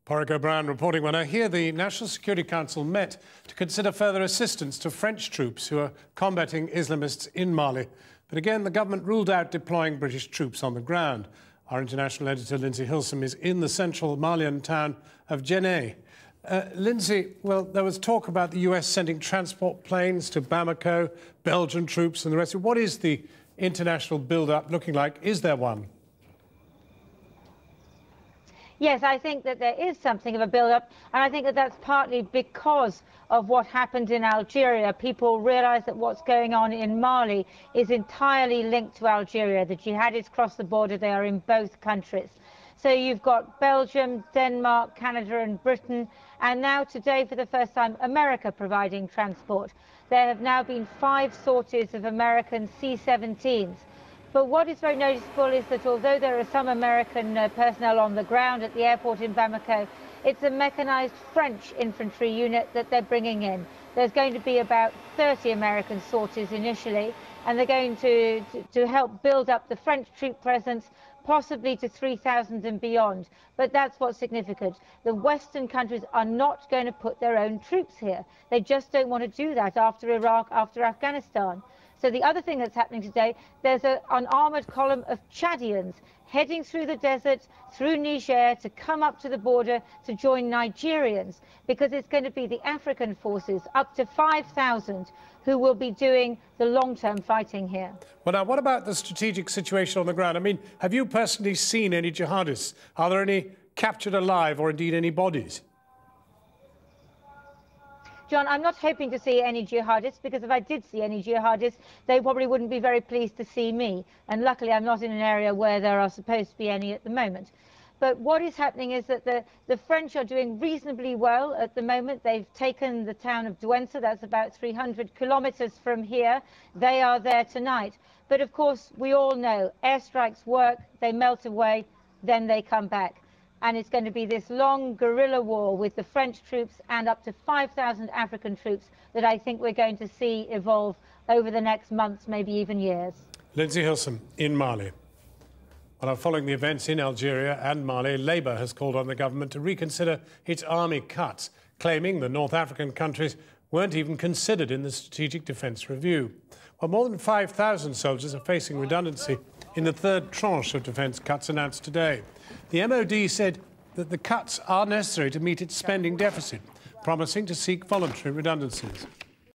Porrico Brown reporting. When I hear the National Security Council met to consider further assistance to French troops who are combating Islamists in Mali. But again, the government ruled out deploying British troops on the ground. Our international editor, Lindsey Hilsum, is in the central Malian town of Djenné. Lindsey, well, there was talk about the US sending transport planes to Bamako, Belgian troops and the rest. What is the international build-up looking like? Is there one? Yes, I think that there is something of a build-up, and I think that that's partly because of what happened in Algeria. People realise that what's going on in Mali is entirely linked to Algeria. The jihadis cross the border, they are in both countries. So you've got Belgium, Denmark, Canada and Britain, and now today, for the first time, America providing transport. There have now been 5 sorties of American C-17s. But what is very noticeable is that although there are some American personnel on the ground at the airport in Bamako, it's a mechanised French infantry unit that they're bringing in. There's going to be about 30 American sorties initially, and they're going to help build up the French troop presence, possibly to 3,000 and beyond. But that's what's significant. The Western countries are not going to put their own troops here. They just don't want to do that after Iraq, after Afghanistan. So the other thing that's happening today, there's an armoured column of Chadians heading through the desert, through Niger, to come up to the border to join Nigerians, because it's going to be the African forces, up to 5,000, who will be doing the long-term fighting here. Well, now, what about the strategic situation on the ground? I mean, have you personally seen any jihadists? Are there any captured alive or indeed any bodies? John, I'm not hoping to see any jihadists, because if I did see any jihadists, they probably wouldn't be very pleased to see me. And luckily, I'm not in an area where there are supposed to be any at the moment. But what is happening is that the French are doing reasonably well at the moment. They've taken the town of Douentza, that's about 300 kilometres from here. They are there tonight. But of course, we all know airstrikes work, they melt away, then they come back. And it's going to be this long guerrilla war with the French troops and up to 5,000 African troops that I think we're going to see evolve over the next months, maybe even years. Lindsey Hilsum in Mali. Well, following the events in Algeria and Mali, Labour has called on the government to reconsider its army cuts, claiming the North African countries weren't even considered in the Strategic Defence Review. Well, more than 5,000 soldiers are facing redundancy in the third tranche of defence cuts announced today. The MOD said that the cuts are necessary to meet its spending deficit, promising to seek voluntary redundancies.